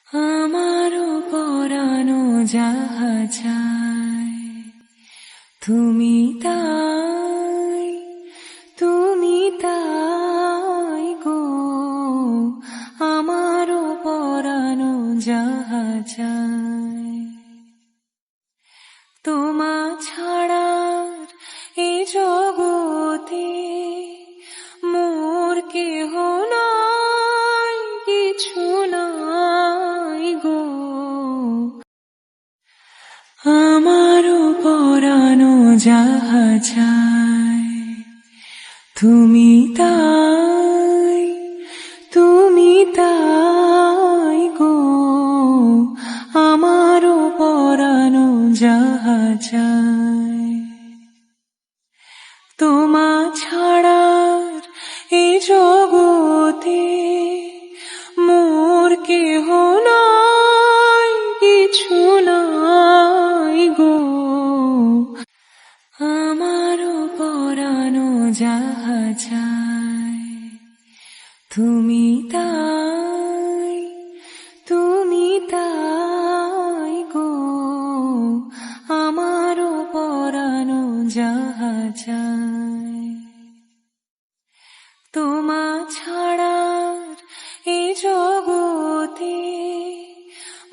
আমারও পরানো যাহা চায় তুমি তাই, তুমি তাই গো। আমারও পরানো যাহা চায় তোমা ছাড়ার এ জগতে মোর কেহ নাই, কিছু নাই গো। আমারও পরানো যাহা চায় তুমি তাই, তুমি তাই গো। আমারও পরানো যাহা চায় তোমা ছাড়ার এ জগতে মোর কেহ নাই, কিছু নাই গো। আমারও পরানো যাহা চায় তুমি তাই, তুমি তাই গো। আমারও পরানো যাহা চায় তোমা ছাড়ার এ জগতে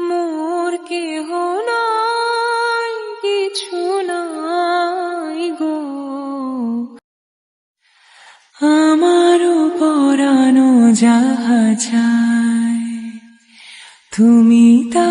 মোর কেহ নাই, কিছু নাই গো। আমারও পরানো যাহা চায় তুমি তা